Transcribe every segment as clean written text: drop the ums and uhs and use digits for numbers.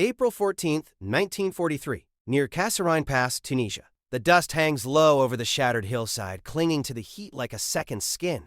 April 14th, 1943, near Kasserine Pass, Tunisia. The dust hangs low over the shattered hillside, clinging to the heat like a second skin.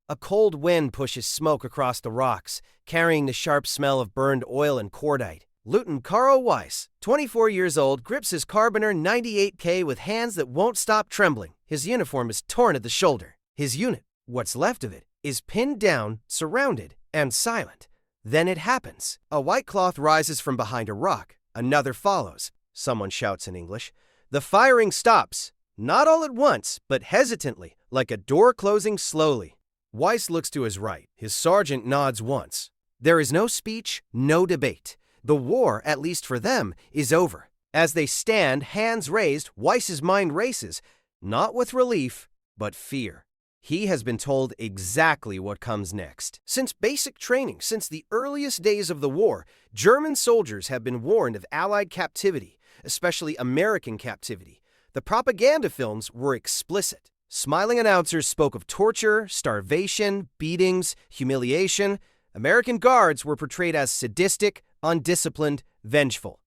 A cold wind pushes smoke across the rocks, carrying the sharp smell of burned oil and cordite. Lieutenant Karl Weiss, 24 years old, grips his Carboner 98K with hands that won't stop trembling. His uniform is torn at the shoulder. His unit, what's left of it, is pinned down, surrounded, and silent. Then it happens. A white cloth rises from behind a rock. Another follows. Someone shouts in English. The firing stops. Not all at once, but hesitantly, like a door closing slowly. Weiss looks to his right. His sergeant nods once. There is no speech, no debate. The war, at least for them, is over. As they stand, hands raised, Weiss's mind races, not with relief, but fear. He has been told exactly what comes next. Since basic training, since the earliest days of the war, German soldiers have been warned of Allied captivity, especially American captivity. The propaganda films were explicit. Smiling announcers spoke of torture, starvation, beatings, humiliation. American guards were portrayed as sadistic, undisciplined, vengeful.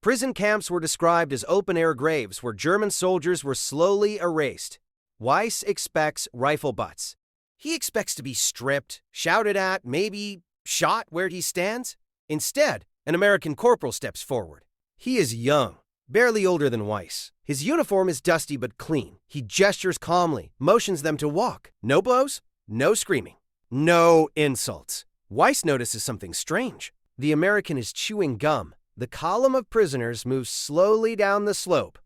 Prison camps were described as open-air graves where German soldiers were slowly erased. Weiss expects rifle butts. He expects to be stripped, shouted at, maybe shot where he stands. Instead, an American corporal steps forward. He is young, barely older than Weiss. His uniform is dusty but clean. He gestures calmly, motions them to walk. No blows, no screaming, no insults. Weiss notices something strange. The American is chewing gum. The column of prisoners moves slowly down the slope.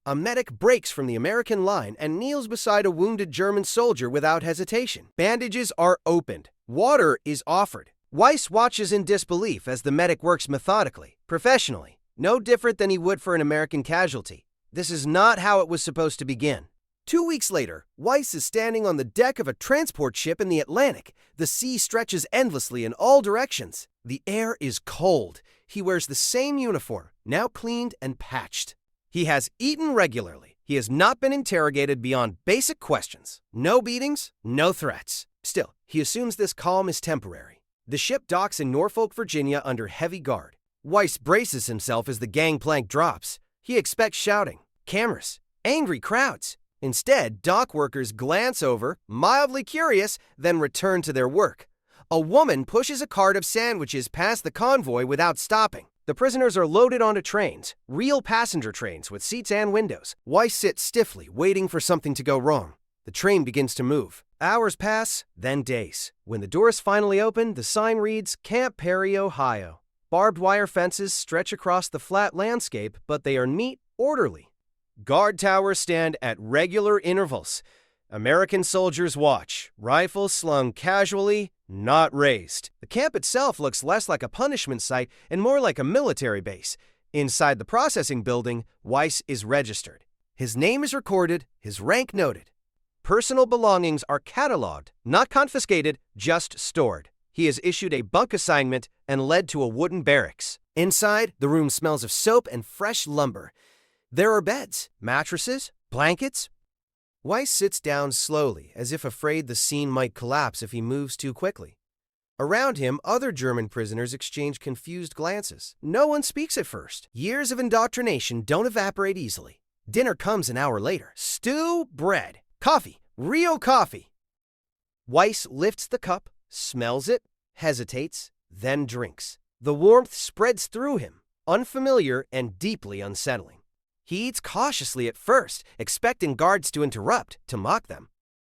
A medic breaks from the American line and kneels beside a wounded German soldier without hesitation. Bandages are opened. Water is offered. Weiss watches in disbelief as the medic works methodically, professionally, no different than he would for an American casualty. This is not how it was supposed to begin. 2 weeks later, Weiss is standing on the deck of a transport ship in the Atlantic. The sea stretches endlessly in all directions. The air is cold. He wears the same uniform, now cleaned and patched. He has eaten regularly. He has not been interrogated beyond basic questions. No beatings, no threats. Still, he assumes this calm is temporary. The ship docks in Norfolk, Virginia under heavy guard. Weiss braces himself as the gangplank drops. He expects shouting, cameras, angry crowds. Instead, dock workers glance over, mildly curious, then return to their work. A woman pushes a cart of sandwiches past the convoy without stopping. The prisoners are loaded onto trains, real passenger trains with seats and windows. Weiss sits stiffly, waiting for something to go wrong. The train begins to move. Hours pass, then days. When the doors finally open, the sign reads, Camp Perry, Ohio. Barbed wire fences stretch across the flat landscape, but they are neat, orderly. Guard towers stand at regular intervals. American soldiers watch, rifles slung casually, not raised. The camp itself looks less like a punishment site and more like a military base. Inside the processing building, Weiss is registered. His name is recorded, his rank noted. Personal belongings are cataloged, not confiscated, just stored. He is issued a bunk assignment and led to a wooden barracks. Inside, the room smells of soap and fresh lumber. There are beds, mattresses, blankets. Weiss sits down slowly, as if afraid the scene might collapse if he moves too quickly. Around him, other German prisoners exchange confused glances. No one speaks at first. Years of indoctrination don't evaporate easily. Dinner comes an hour later. Stew, bread, coffee, real coffee. Weiss lifts the cup, smells it, hesitates, then drinks. The warmth spreads through him, unfamiliar and deeply unsettling. He eats cautiously at first, expecting guards to interrupt, to mock them.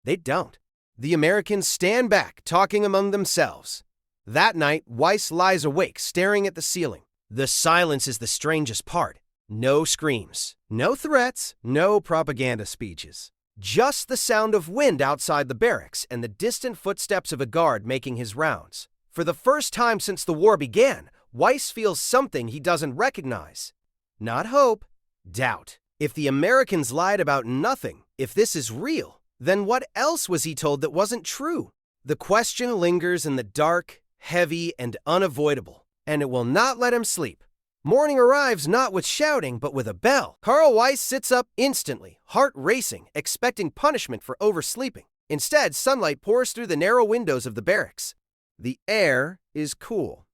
They don't. The Americans stand back, talking among themselves. That night, Weiss lies awake, staring at the ceiling. The silence is the strangest part. No screams, no threats, no propaganda speeches. Just the sound of wind outside the barracks and the distant footsteps of a guard making his rounds. For the first time since the war began, Weiss feels something he doesn't recognize. Not hope. Doubt. If the Americans lied about nothing, if this is real, then what else was he told that wasn't true? The question lingers in the dark, heavy, and unavoidable, and it will not let him sleep. Morning arrives not with shouting, but with a bell. Karl Weiss sits up instantly, heart racing, expecting punishment for oversleeping. Instead, sunlight pours through the narrow windows of the barracks. The air is cool.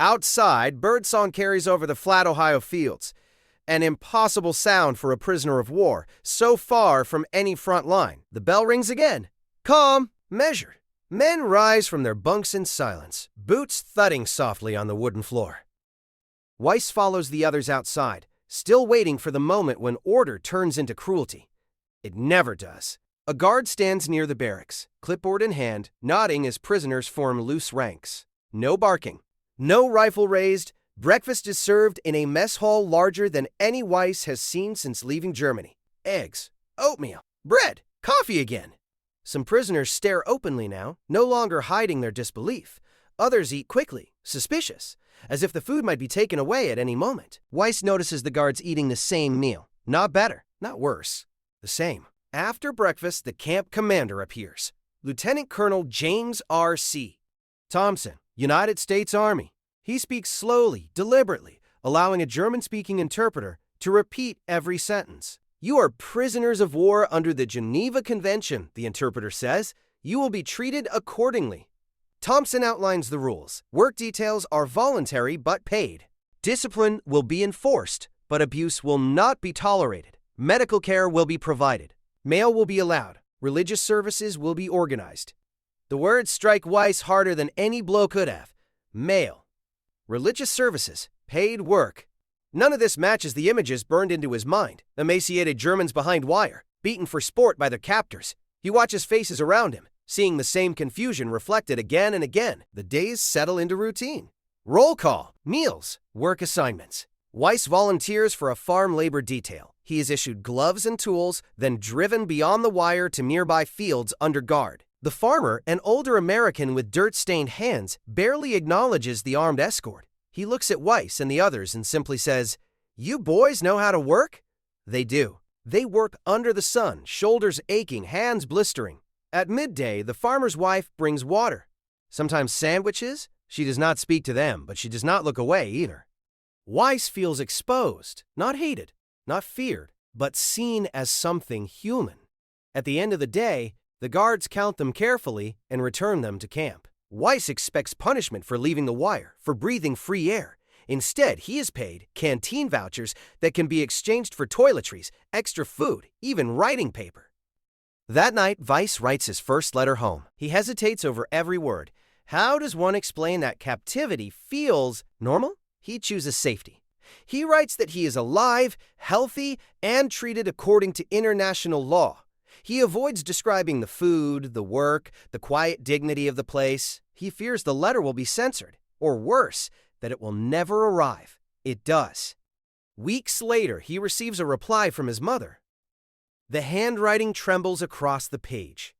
Outside, birdsong carries over the flat Ohio fields. An impossible sound for a prisoner of war, so far from any front line. The bell rings again. Calm, measured. Men rise from their bunks in silence, boots thudding softly on the wooden floor. Weiss follows the others outside, still waiting for the moment when order turns into cruelty. It never does. A guard stands near the barracks, clipboard in hand, nodding as prisoners form loose ranks. No barking. No rifle raised. Breakfast is served in a mess hall larger than any Weiss has seen since leaving Germany. Eggs, oatmeal, bread, coffee again. Some prisoners stare openly now, no longer hiding their disbelief. Others eat quickly, suspicious, as if the food might be taken away at any moment. Weiss notices the guards eating the same meal. Not better, not worse. The same. After breakfast, the camp commander appears. Lieutenant Colonel James R.C. Thompson, United States Army. He speaks slowly, deliberately, allowing a German-speaking interpreter to repeat every sentence. "You are prisoners of war under the Geneva Convention," the interpreter says. "You will be treated accordingly." Thompson outlines the rules. Work details are voluntary but paid. Discipline will be enforced, but abuse will not be tolerated. Medical care will be provided. Mail will be allowed. Religious services will be organized. The words strike Weiss harder than any blow could have. Mail. Religious services. Paid work. None of this matches the images burned into his mind. Emaciated Germans behind wire, beaten for sport by their captors. He watches faces around him, seeing the same confusion reflected again and again. The days settle into routine. Roll call, meals, work assignments. Weiss volunteers for a farm labor detail. He is issued gloves and tools, then driven beyond the wire to nearby fields under guard. The farmer, an older American with dirt-stained hands, barely acknowledges the armed escort. He looks at Weiss and the others and simply says, "You boys know how to work?" They do. They work under the sun, shoulders aching, hands blistering. At midday, the farmer's wife brings water. Sometimes sandwiches. She does not speak to them, but she does not look away either. Weiss feels exposed, not hated, not feared, but seen as something human. At the end of the day, the guards count them carefully and return them to camp. Weiss expects punishment for leaving the wire, for breathing free air. Instead, he is paid canteen vouchers that can be exchanged for toiletries, extra food, even writing paper. That night, Weiss writes his first letter home. He hesitates over every word. How does one explain that captivity feels normal? He chooses safety. He writes that he is alive, healthy, and treated according to international law. He avoids describing the food, the work, the quiet dignity of the place. He fears the letter will be censored, or worse, that it will never arrive. It does. Weeks later, he receives a reply from his mother. The handwriting trembles across the page.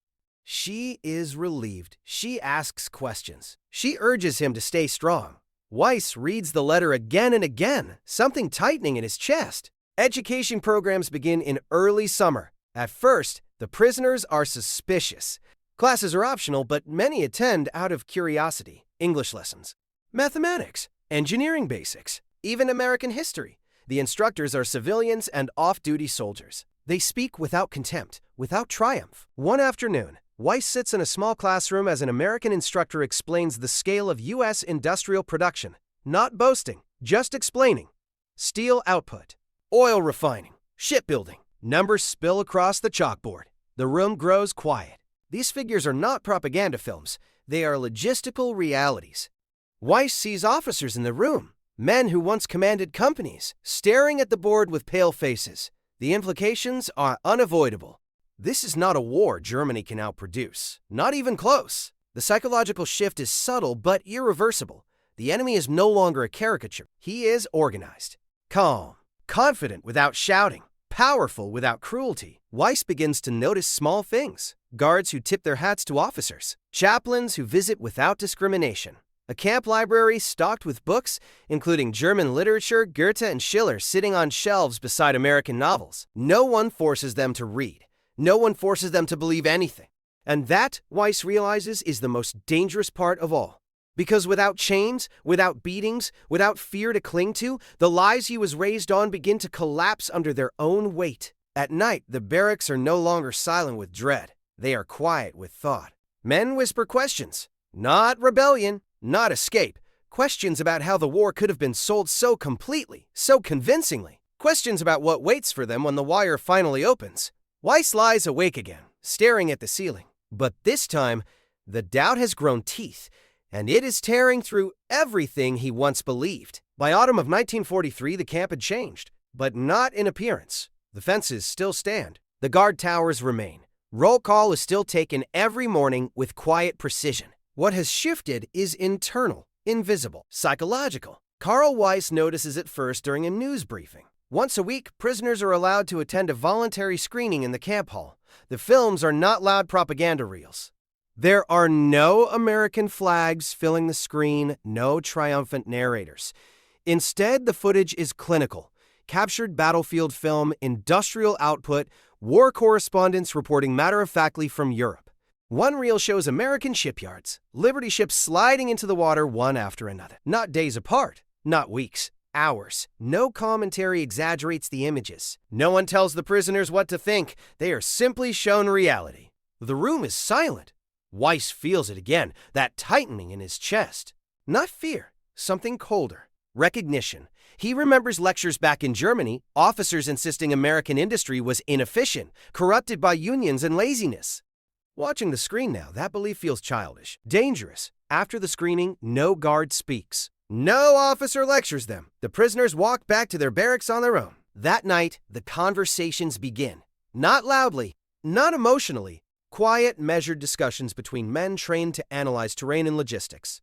She is relieved. She asks questions. She urges him to stay strong. Weiss reads the letter again and again, something tightening in his chest. Education programs begin in early summer. At first, the prisoners are suspicious. Classes are optional, but many attend out of curiosity. English lessons, mathematics, engineering basics, even American history. The instructors are civilians and off-duty soldiers. They speak without contempt, without triumph. One afternoon, Weiss sits in a small classroom as an American instructor explains the scale of U.S. industrial production. Not boasting, just explaining. Steel output, oil refining, shipbuilding. Numbers spill across the chalkboard. The room grows quiet. These figures are not propaganda films. They are logistical realities. Weiss sees officers in the room, men who once commanded companies, staring at the board with pale faces. The implications are unavoidable. This is not a war Germany can outproduce. Not even close. The psychological shift is subtle but irreversible. The enemy is no longer a caricature. He is organized. Calm. Confident without shouting. Powerful without cruelty. Weiss begins to notice small things. Guards who tip their hats to officers. Chaplains who visit without discrimination. A camp library stocked with books, including German literature, Goethe and Schiller sitting on shelves beside American novels. No one forces them to read. No one forces them to believe anything. And that, Weiss realizes, is the most dangerous part of all. Because without chains, without beatings, without fear to cling to, the lies he was raised on begin to collapse under their own weight. At night, the barracks are no longer silent with dread. They are quiet with thought. Men whisper questions. Not rebellion, not escape, Questions about how the war could have been sold so completely, so convincingly. Questions about what waits for them when the wire finally opens. Weiss lies awake again, staring at the ceiling. But this time, the doubt has grown teeth, and it is tearing through everything he once believed. By autumn of 1943, the camp had changed, but not in appearance. The fences still stand. The guard towers remain. Roll call is still taken every morning with quiet precision. What has shifted is internal, invisible, psychological. Carl Weiss notices it first during a news briefing. Once a week, prisoners are allowed to attend a voluntary screening in the camp hall. The films are not loud propaganda reels. There are no American flags filling the screen, no triumphant narrators. Instead, the footage is clinical. Captured battlefield film, industrial output, war correspondents reporting matter-of-factly from Europe. One reel shows American shipyards, Liberty ships sliding into the water one after another. Not days apart, not weeks, hours. No commentary exaggerates the images. No one tells the prisoners what to think. They are simply shown reality. The room is silent. Weiss feels it again, that tightening in his chest. Not fear, something colder. Recognition. He remembers lectures back in Germany, officers insisting American industry was inefficient, corrupted by unions and laziness. Watching the screen now, that belief feels childish, dangerous. After the screening, no guard speaks. No officer lectures them. The prisoners walk back to their barracks on their own. That night, the conversations begin. Not loudly, not emotionally. Quiet, measured discussions between men trained to analyze terrain and logistics.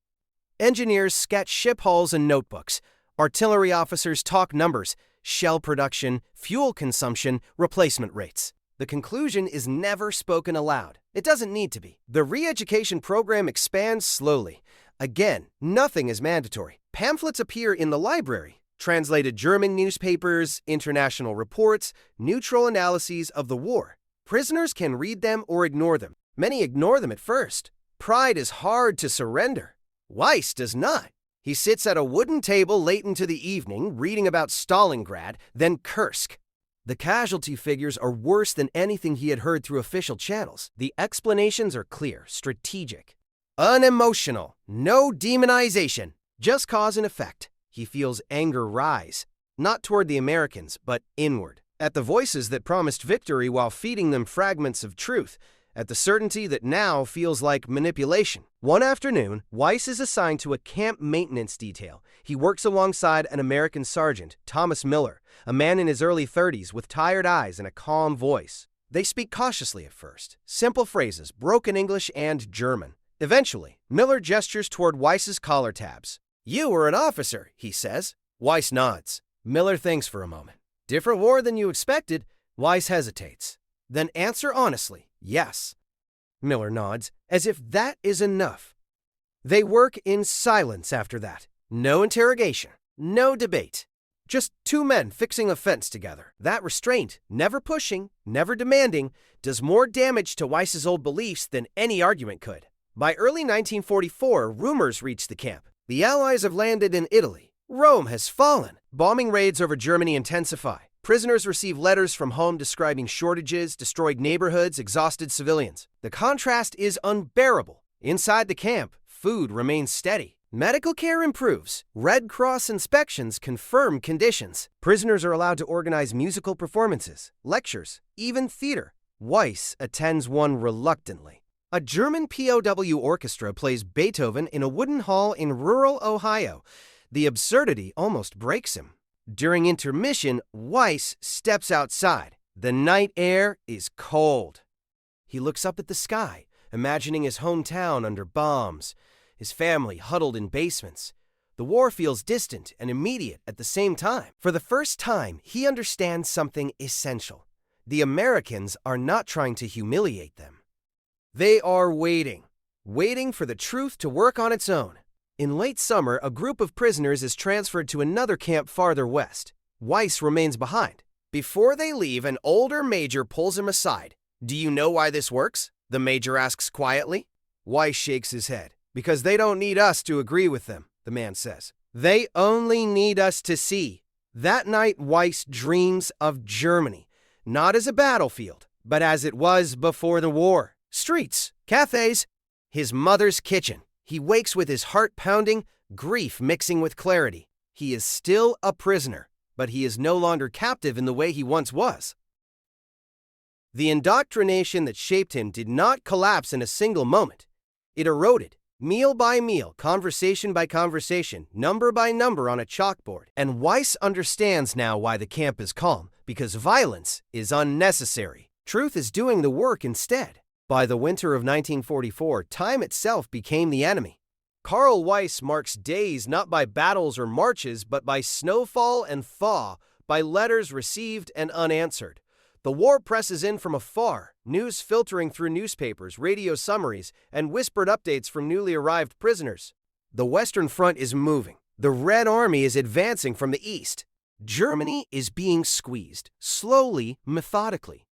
Engineers sketch ship hulls and notebooks. Artillery officers talk numbers, shell production, fuel consumption, replacement rates. The conclusion is never spoken aloud. It doesn't need to be. The re-education program expands slowly. Again, nothing is mandatory. Pamphlets appear in the library. Translated German newspapers, international reports, neutral analyses of the war. Prisoners can read them or ignore them. Many ignore them at first. Pride is hard to surrender. Weiss does not. He sits at a wooden table late into the evening, reading about Stalingrad, then Kursk. The casualty figures are worse than anything he had heard through official channels. The explanations are clear, strategic. Unemotional, no demonization, just cause and effect. He feels anger rise, not toward the Americans, but inward. At the voices that promised victory while feeding them fragments of truth, at the certainty that now feels like manipulation. One afternoon, Weiss is assigned to a camp maintenance detail. He works alongside an American sergeant, Thomas Miller, a man in his early 30s with tired eyes and a calm voice. They speak cautiously at first, simple phrases, broken English and German. Eventually, Miller gestures toward Weiss's collar tabs. "You were an officer," he says. Weiss nods. Miller thinks for a moment. "Different war than you expected." Weiss hesitates. "Then answer honestly, yes." Miller nods, as if that is enough. They work in silence after that. No interrogation, no debate. Just two men fixing a fence together. That restraint, never pushing, never demanding, does more damage to Weiss's old beliefs than any argument could. By early 1944, rumors reach the camp. The Allies have landed in Italy. Rome has fallen. Bombing raids over Germany intensify. Prisoners receive letters from home describing shortages, destroyed neighborhoods, exhausted civilians. The contrast is unbearable. Inside the camp, food remains steady. Medical care improves. Red Cross inspections confirm conditions. Prisoners are allowed to organize musical performances, lectures, even theater. Weiss attends one reluctantly. A German POW orchestra plays Beethoven in a wooden hall in rural Ohio. The absurdity almost breaks him. During intermission, Weiss steps outside. The night air is cold. He looks up at the sky, imagining his hometown under bombs, his family huddled in basements. The war feels distant and immediate at the same time. For the first time, he understands something essential. The Americans are not trying to humiliate them. They are waiting for the truth to work on its own. In late summer, a group of prisoners is transferred to another camp farther west. Weiss remains behind. Before they leave, an older major pulls him aside. "Do you know why this works?" the major asks quietly. Weiss shakes his head. "Because they don't need us to agree with them," the man says. "They only need us to see." That night, Weiss dreams of Germany, not as a battlefield, but as it was before the war. Streets, cafes, his mother's kitchen. He wakes with his heart pounding, grief mixing with clarity. He is still a prisoner, but he is no longer captive in the way he once was. The indoctrination that shaped him did not collapse in a single moment. It eroded, meal by meal, conversation by conversation, number by number on a chalkboard. And Weiss understands now why the camp is calm, because violence is unnecessary. Truth is doing the work instead. By the winter of 1944, time itself became the enemy. Karl Weiss marks days not by battles or marches, but by snowfall and thaw, by letters received and unanswered. The war presses in from afar, news filtering through newspapers, radio summaries, and whispered updates from newly arrived prisoners. The Western Front is moving. The Red Army is advancing from the east. Germany is being squeezed, slowly, methodically.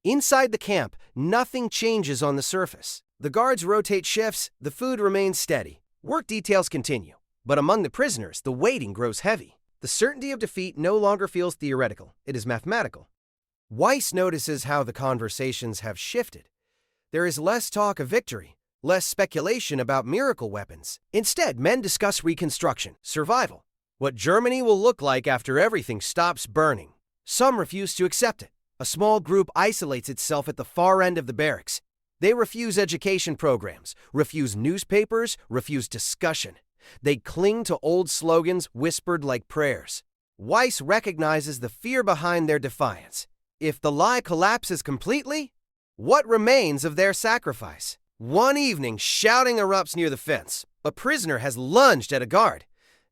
Inside the camp, nothing changes on the surface. The guards rotate shifts, the food remains steady. Work details continue. But among the prisoners, the waiting grows heavy. The certainty of defeat no longer feels theoretical. It is mathematical. Weiss notices how the conversations have shifted. There is less talk of victory, less speculation about miracle weapons. Instead, men discuss reconstruction, survival, what Germany will look like after everything stops burning. Some refuse to accept it. A small group isolates itself at the far end of the barracks. They refuse education programs, refuse newspapers, refuse discussion. They cling to old slogans whispered like prayers. Weiss recognizes the fear behind their defiance. If the lie collapses completely, what remains of their sacrifice? One evening, shouting erupts near the fence. A prisoner has lunged at a guard.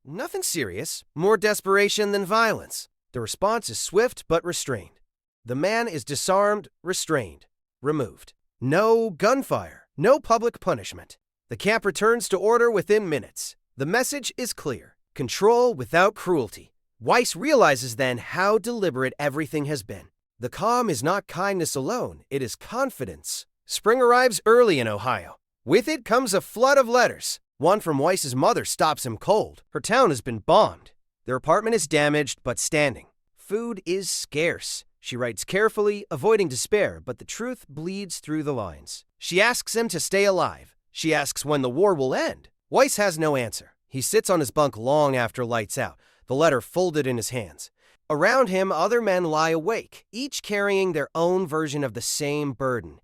Nothing serious, more desperation than violence. The response is swift but restrained. The man is disarmed, restrained, removed. No gunfire, no public punishment. The camp returns to order within minutes. The message is clear: control without cruelty. Weiss realizes then how deliberate everything has been. The calm is not kindness alone, it is confidence. Spring arrives early in Ohio. With it comes a flood of letters. One from Weiss's mother stops him cold. Her town has been bombed. Their apartment is damaged but standing. Food is scarce. She writes carefully, avoiding despair, but the truth bleeds through the lines. She asks him to stay alive. She asks when the war will end. Weiss has no answer. He sits on his bunk long after lights out, the letter folded in his hands. Around him, other men lie awake, each carrying their own version of the same burden.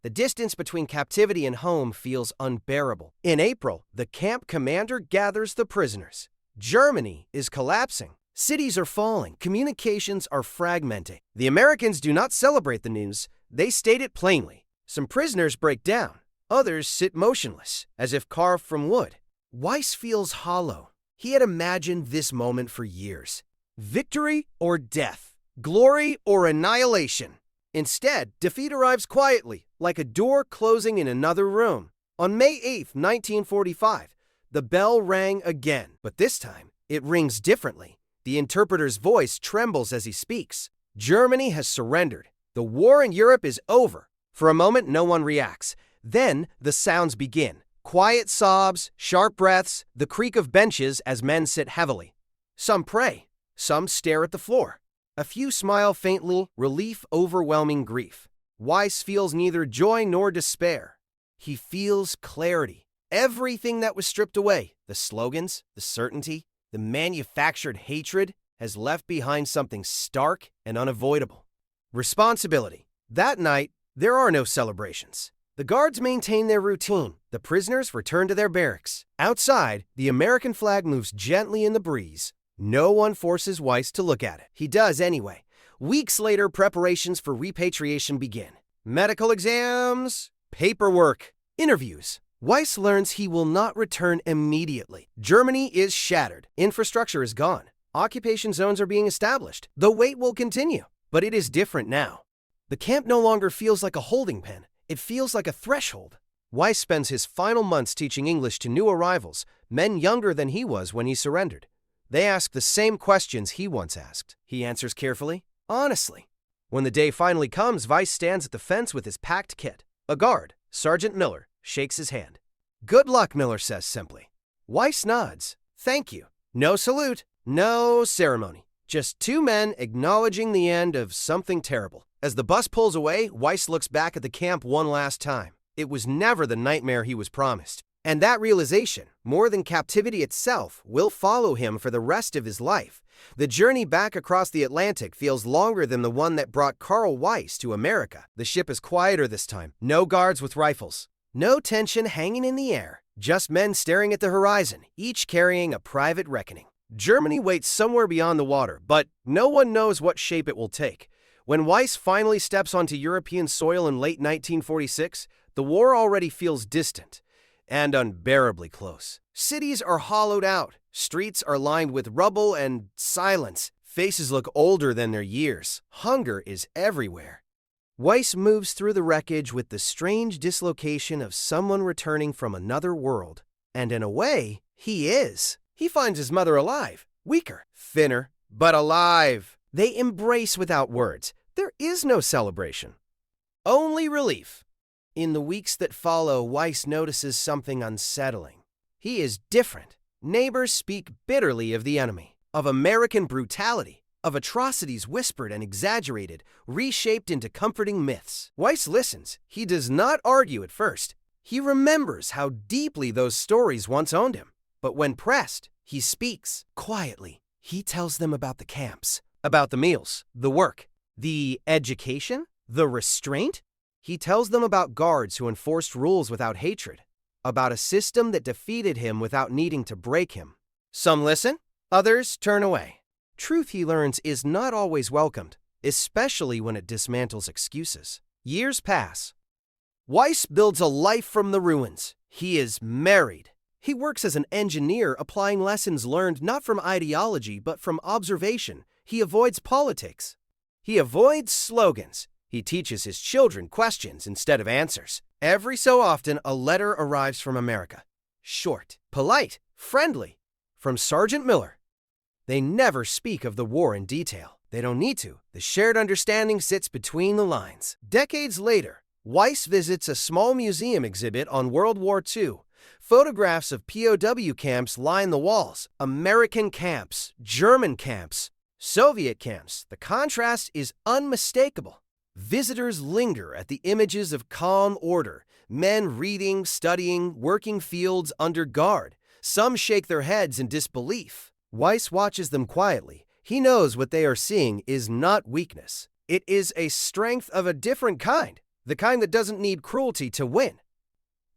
The distance between captivity and home feels unbearable. In April, the camp commander gathers the prisoners. Germany is collapsing. Cities are falling. Communications are fragmenting. The Americans do not celebrate the news. They state it plainly. Some prisoners break down. Others sit motionless, as if carved from wood. Weiss feels hollow. He had imagined this moment for years. Victory or death, glory or annihilation. Instead, defeat arrives quietly, like a door closing in another room. On May 8, 1945, the bell rang again, but this time it rings differently. The interpreter's voice trembles as he speaks. Germany has surrendered. The war in Europe is over. For a moment, no one reacts. Then the sounds begin. Quiet sobs, sharp breaths, the creak of benches as men sit heavily. Some pray. Some stare at the floor. A few smile faintly, relief overwhelming grief. Weiss feels neither joy nor despair. He feels clarity. Everything that was stripped away, the slogans, the certainty, the manufactured hatred, has left behind something stark and unavoidable. Responsibility. That night, there are no celebrations. The guards maintain their routine. The prisoners return to their barracks. Outside, the American flag moves gently in the breeze. No one forces Weiss to look at it. He does anyway. Weeks later, preparations for repatriation begin. Medical exams, paperwork, interviews. Weiss learns he will not return immediately. Germany is shattered. Infrastructure is gone. Occupation zones are being established. The wait will continue, but it is different now. The camp no longer feels like a holding pen. It feels like a threshold. Weiss spends his final months teaching English to new arrivals, men younger than he was when he surrendered. They ask the same questions he once asked. He answers carefully, honestly. When the day finally comes, Weiss stands at the fence with his packed kit. A guard, Sergeant Miller, shakes his hand. Good luck, Miller says simply. Weiss nods. Thank you. No salute, no ceremony. Just two men acknowledging the end of something terrible. As the bus pulls away, Weiss looks back at the camp one last time. It was never the nightmare he was promised. And that realization, more than captivity itself, will follow him for the rest of his life. The journey back across the Atlantic feels longer than the one that brought Carl Weiss to America. The ship is quieter this time. No guards with rifles. No tension hanging in the air. Just men staring at the horizon, each carrying a private reckoning. Germany waits somewhere beyond the water, but no one knows what shape it will take. When Weiss finally steps onto European soil in late 1946, the war already feels distant and unbearably close. Cities are hollowed out, streets are lined with rubble and silence. Faces look older than their years. Hunger is everywhere. Weiss moves through the wreckage with the strange dislocation of someone returning from another world. And in a way, he is. He finds his mother alive, weaker, thinner, but alive. They embrace without words. There is no celebration. Only relief. In the weeks that follow, Weiss notices something unsettling. He is different. Neighbors speak bitterly of the enemy, of American brutality, of atrocities whispered and exaggerated, reshaped into comforting myths. Weiss listens. He does not argue at first. He remembers how deeply those stories once owned him. But when pressed, he speaks quietly. He tells them about the camps, about the meals, the work, the education, the restraint. He tells them about guards who enforced rules without hatred, about a system that defeated him without needing to break him. Some listen, others turn away. Truth, he learns, is not always welcomed, especially when it dismantles excuses. Years pass. Weiss builds a life from the ruins. He is married. He works as an engineer, applying lessons learned not from ideology but from observation. He avoids politics. He avoids slogans. He teaches his children questions instead of answers. Every so often, a letter arrives from America. Short, polite, friendly, from Sergeant Miller. They never speak of the war in detail. They don't need to. The shared understanding sits between the lines. Decades later, Weiss visits a small museum exhibit on World War II. Photographs of POW camps line the walls. American camps, German camps, Soviet camps. The contrast is unmistakable. Visitors linger at the images of calm order, men reading, studying, working fields under guard. Some shake their heads in disbelief. Weiss watches them quietly. He knows what they are seeing is not weakness. It is a strength of a different kind, the kind that doesn't need cruelty to win.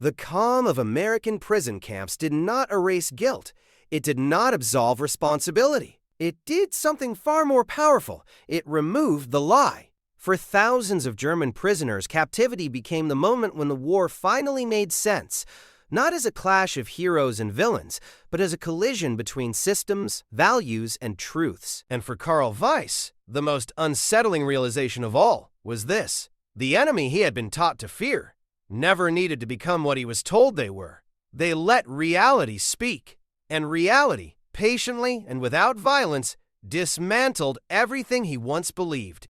The calm of American prison camps did not erase guilt. It did not absolve responsibility. It did something far more powerful. It removed the lie. For thousands of German prisoners, captivity became the moment when the war finally made sense, not as a clash of heroes and villains, but as a collision between systems, values, and truths. And for Carl Weiss, the most unsettling realization of all was this: the enemy he had been taught to fear never needed to become what he was told they were. They let reality speak, and reality, patiently and without violence, dismantled everything he once believed.